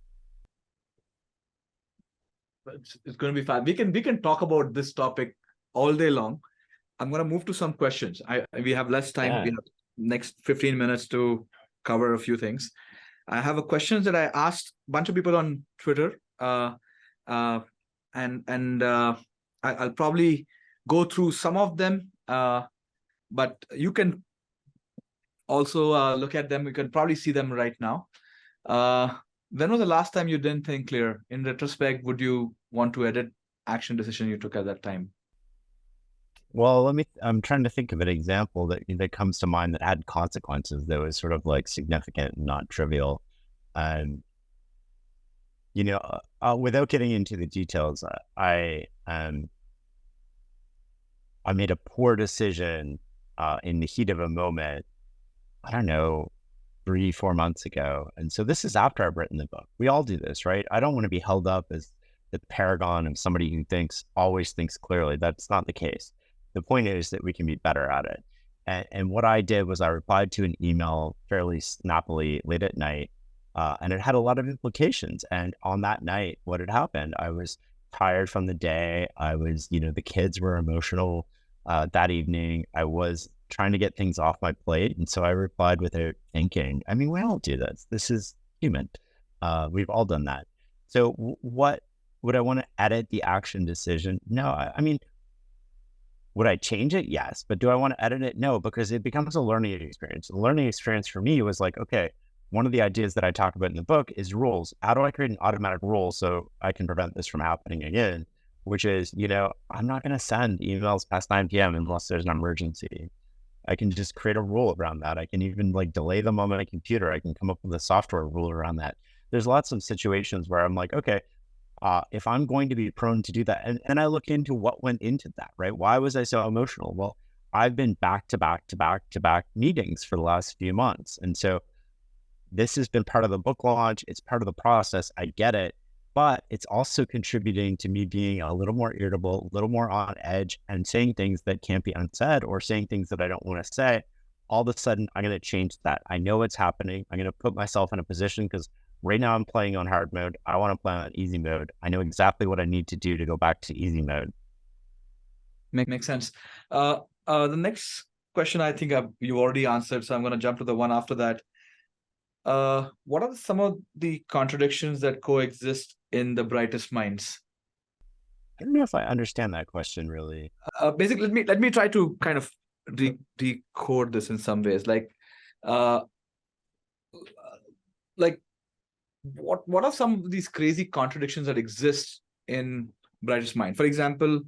It's going to be fun. We can talk about this topic all day long. I'm going to move to some questions. We have less time. Yeah. We have next 15 minutes to cover a few things. I have a questions that I asked a bunch of people on Twitter, and I'll probably go through some of them, but you can also look at them. You can probably see them right now. When was the last time you didn't think clear? In retrospect, would you want to edit action decision you took at that time? Well, I'm trying to think of an example that comes to mind that had consequences that was sort of like significant and not trivial. Without getting into the details, I made a poor decision in the heat of a moment, I don't know, 3-4 months ago. And so this is after I've written the book. We all do this, right? I don't want to be held up as the paragon of somebody who always thinks clearly. That's not the case. The point is that we can be better at it. And what I did was I replied to an email fairly snappily late at night, and it had a lot of implications. And on that night, what had happened, I was tired from the day. I was, the kids were emotional that evening. I was trying to get things off my plate. And so I replied without thinking. I mean, we all do this. This is human. We've all done that. So would I want to edit the action decision? No, I mean, Would I change it? Yes. But do I want to edit it? No, because it becomes a learning experience. The learning experience for me was like, okay, one of the ideas that I talk about in the book is rules. How do I create an automatic rule so I can prevent this from happening again? Which is, I'm not going to send emails past 9 p.m. unless there's an emergency. I can just create a rule around that. I can even like delay them on my computer. I can come up with a software rule around that. There's lots of situations where I'm like, okay, if I'm going to be prone to do that, and I look into what went into that, right? Why was I so emotional? Well, I've been back to back to back to back meetings for the last few months. And so this has been part of the book launch. It's part of the process. I get it. But it's also contributing to me being a little more irritable, a little more on edge, and saying things that can't be unsaid or saying things that I don't want to say. All of a sudden, I'm going to change that. I know it's happening. I'm going to put myself in a position because right now I'm playing on hard mode. I want to play on easy mode. I know exactly what I need to do to go back to easy mode. Makes sense. The next question I think you already answered, so I'm going to jump to the one after that. What are some of the contradictions that coexist in the brightest minds? I don't know if I understand that question really. Basically, let me try to kind of decode this in some ways. Like what are some of these crazy contradictions that exist in brightest mind? For example,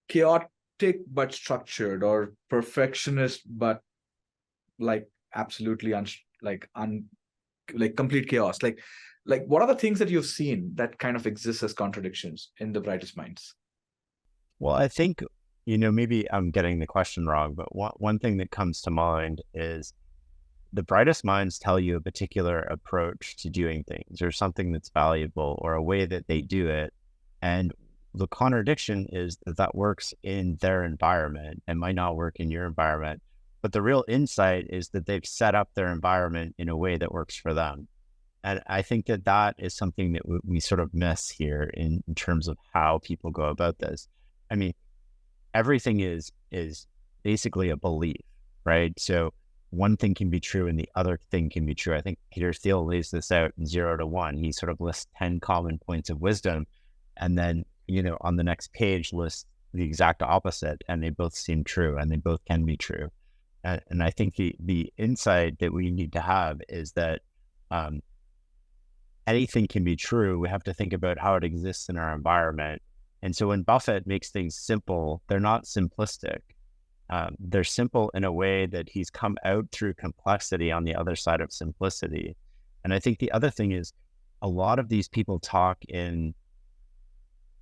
chaotic but structured, or perfectionist but like absolutely complete chaos. Like what are the things that you've seen that kind of exist as contradictions in the brightest minds? Well, I think, maybe I'm getting the question wrong, but one thing that comes to mind is the brightest minds tell you a particular approach to doing things or something that's valuable or a way that they do it. And the contradiction is that works in their environment and might not work in your environment. But the real insight is that they've set up their environment in a way that works for them. And I think that is something that we sort of miss here in terms of how people go about this. I mean, everything is basically a belief, right? So one thing can be true and the other thing can be true. I think Peter Thiel lays this out in 0 to 1. He sort of lists 10 common points of wisdom. And then, on the next page lists the exact opposite, and they both seem true and they both can be true. And I think the insight that we need to have is that anything can be true. We have to think about how it exists in our environment. And so when Buffett makes things simple, they're not simplistic. They're simple in a way that he's come out through complexity on the other side of simplicity. And I think the other thing is a lot of these people talk in,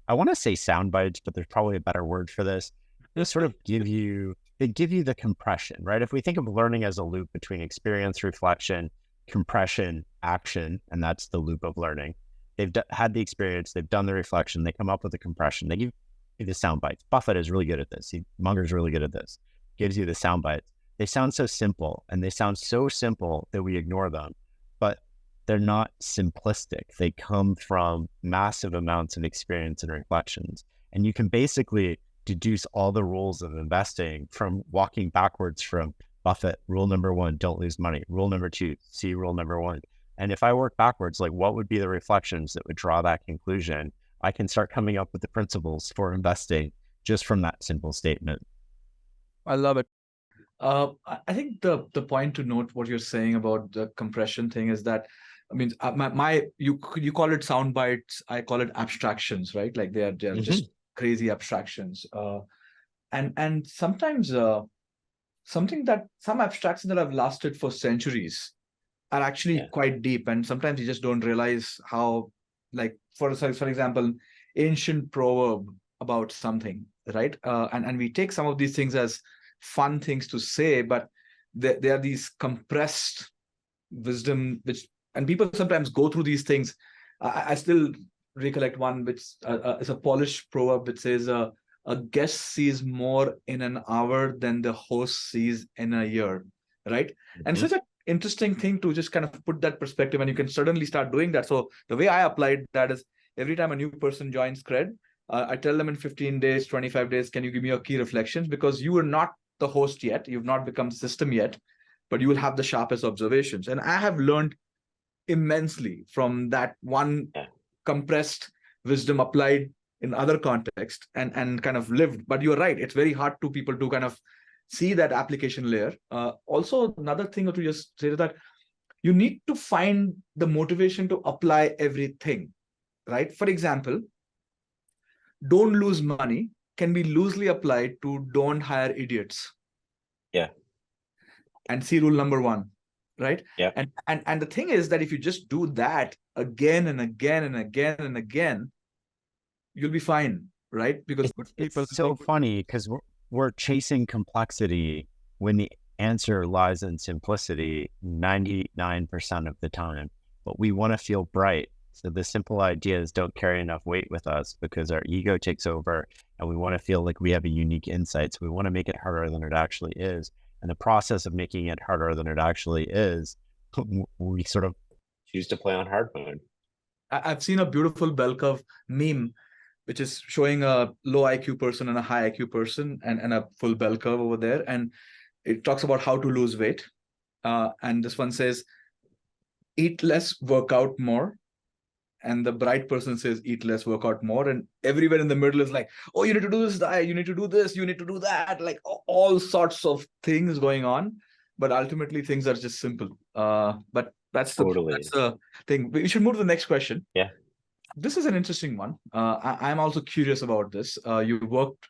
I want to say sound bites, but there's probably a better word for this. They sort of give you the compression, right? If we think of learning as a loop between experience, reflection, compression, action, and that's the loop of learning. They've had the experience, they've done the reflection, they come up with the compression, they give you the sound bites. Buffett is really good at this. Munger's really good at this. Gives you the sound bites. They sound so simple, and they sound so simple that we ignore them, but they're not simplistic. They come from massive amounts of experience and reflections. And you can basically deduce all the rules of investing from walking backwards from Buffett, rule number 1, don't lose money. Rule number 2, see rule number 1. And if I work backwards, like what would be the reflections that would draw that conclusion? I can start coming up with the principles for investing just from that simple statement. I love it. I think the point to note what you're saying about the compression thing is that, I mean, you call it sound bites, I call it abstractions, right? Like they are just crazy abstractions. And sometimes some abstractions that have lasted for centuries are actually quite deep, and sometimes you just don't realize how, like for example, ancient proverb about something, right? And we take some of these things as fun things to say, but they are these compressed wisdom, and people sometimes go through these things. I still recollect one which is a Polish proverb which says, a guest sees more in an hour than the host sees in a year, right? And such an interesting thing to just kind of put that perspective, and you can suddenly start doing that. So the way I applied that is, every time a new person joins CRED, I tell them in 15 days, 25 days, can you give me your key reflections? Because you are not the host yet, you've not become system yet, but you will have the sharpest observations. And I have learned immensely from that one compressed wisdom applied in other contexts and kind of lived. But you're right, it's very hard to people to kind of see that application layer. Also, another thing that you just say is that you need to find the motivation to apply everything, right? For example, don't lose money can be loosely applied to don't hire idiots. Yeah. And see rule number one, right? Yeah. And the thing is that if you just do that again and again and again and again, you'll be fine, right? Because good people It's so funny because we're chasing complexity when the answer lies in simplicity 99% of the time, but we want to feel bright. So the simple ideas don't carry enough weight with us because our ego takes over and we want to feel like we have a unique insight. So we want to make it harder than it actually is. And the process of making it harder than it actually is, we sort of choose to play on hard mode. I've seen a beautiful bell curve meme, which is showing a low IQ person and a high IQ person and a full bell curve over there. And it talks about how to lose weight. And this one says, eat less, work out more. And the bright person says, eat less, work out more. And everywhere in the middle is like, oh, you need to do this diet, you need to do this, you need to do that. Like all sorts of things going on. But ultimately, things are just simple. But that's the thing. We should move to the next question. Yeah. This is an interesting one. I'm also curious about this. You worked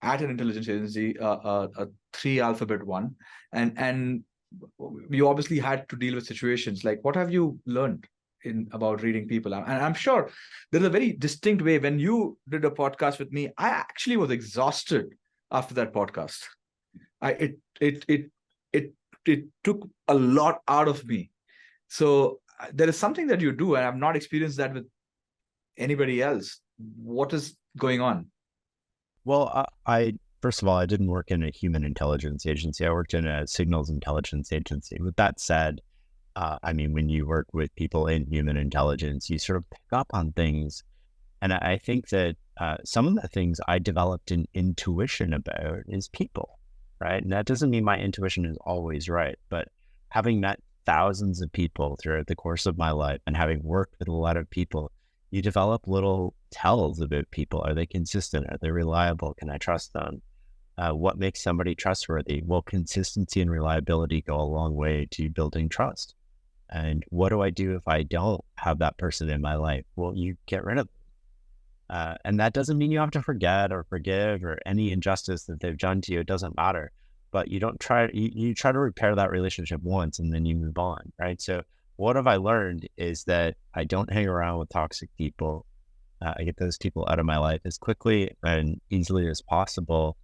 at an intelligence agency, a 3-alphabet one, and you obviously had to deal with situations. Like, what have you learned about reading people? And I'm sure there's a very distinct way. When you did a podcast with me, I actually was exhausted after that podcast. It took a lot out of me. So there is something that you do, and I've not experienced that with anybody else. What is going on? Well, I first of all, I didn't work in a human intelligence agency. I worked in a signals intelligence agency. With that said, I mean, when you work with people in human intelligence, you sort of pick up on things. And I think that some of the things I developed an intuition about is people, right? And that doesn't mean my intuition is always right, but having met thousands of people throughout the course of my life and having worked with a lot of people, you develop little tells about people. Are they consistent? Are they reliable? Can I trust them? What makes somebody trustworthy? Well, consistency and reliability go a long way to building trust. And what do I do if I don't have that person in my life? Well, you get rid of them. And that doesn't mean you have to forget or forgive or any injustice that they've done to you. It doesn't matter. But you don't try, you try to repair that relationship once and then you move on, right? So what have I learned is that I don't hang around with toxic people. I get those people out of my life as quickly and easily as possible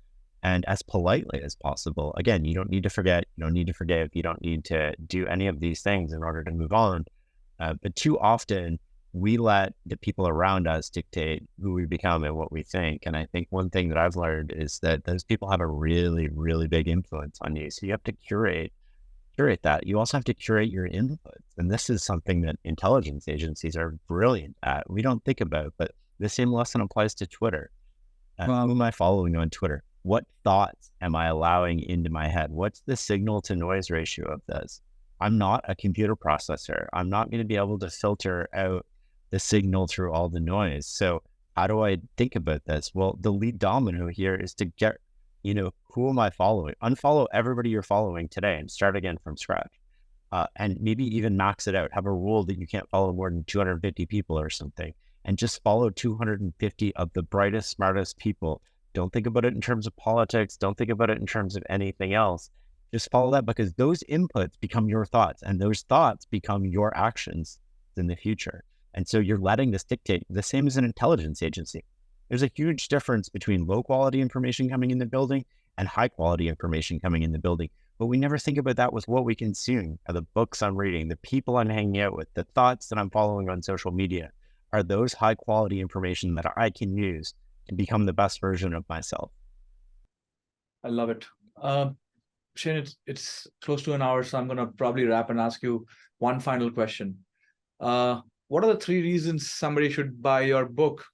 and as politely as possible. Again, you don't need to forget, you don't need to forgive, you don't need to do any of these things in order to move on. But too often we let the people around us dictate who we become and what we think. And I think one thing that I've learned is that those people have a really, really big influence on you. So you have to curate that. You also have to curate your inputs. And this is something that intelligence agencies are brilliant at. We don't think about, but the same lesson applies to Twitter. Who am I following on Twitter? What thoughts am I allowing into my head? What's the signal to noise ratio of this? I'm not a computer processor. I'm not going to be able to filter out the signal through all the noise. So how do I think about this? Well, the lead domino here is to get, who am I following? Unfollow everybody you're following today and start again from scratch. And maybe even max it out. Have a rule that you can't follow more than 250 people or something. And just follow 250 of the brightest, smartest people. Don't think about it in terms of politics. Don't think about it in terms of anything else. Just follow that because those inputs become your thoughts and those thoughts become your actions in the future. And so you're letting this dictate. The same as an intelligence agency. There's a huge difference between low quality information coming in the building and high quality information coming in the building. But we never think about that with what we consume, are the books I'm reading, the people I'm hanging out with, the thoughts that I'm following on social media. Are those high quality information that I can use to become the best version of myself? I love it. Shane, it's close to an hour, so I'm going to probably wrap and ask you one final question. What are the 3 reasons somebody should buy your book?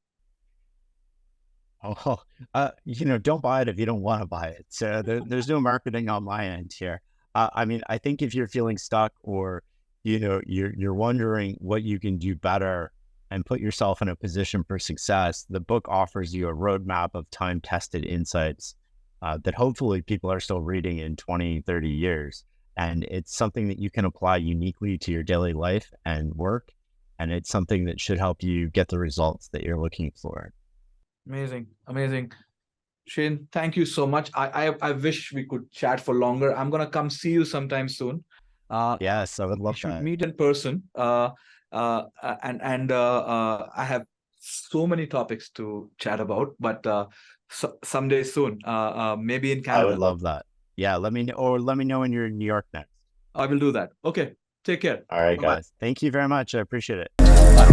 Don't buy it if you don't want to buy it. So there's no marketing on my end here. I mean, I think if you're feeling stuck or, you're wondering what you can do better and put yourself in a position for success, the book offers you a roadmap of time-tested insights that hopefully people are still reading in 20, 30 years. And it's something that you can apply uniquely to your daily life and work. And it's something that should help you get the results that you're looking for. Amazing. Amazing. Shane, thank you so much. I wish we could chat for longer. I'm gonna come see you sometime soon. Yes, I would We love should that. meet in person. I have so many topics to chat about, but someday soon, maybe in I would Canada. love that. Yeah, let me know, or let me know when you're in New York next. I will do that. Okay, take care. All right, Bye-bye. guys. Thank you very much. I appreciate it. Bye.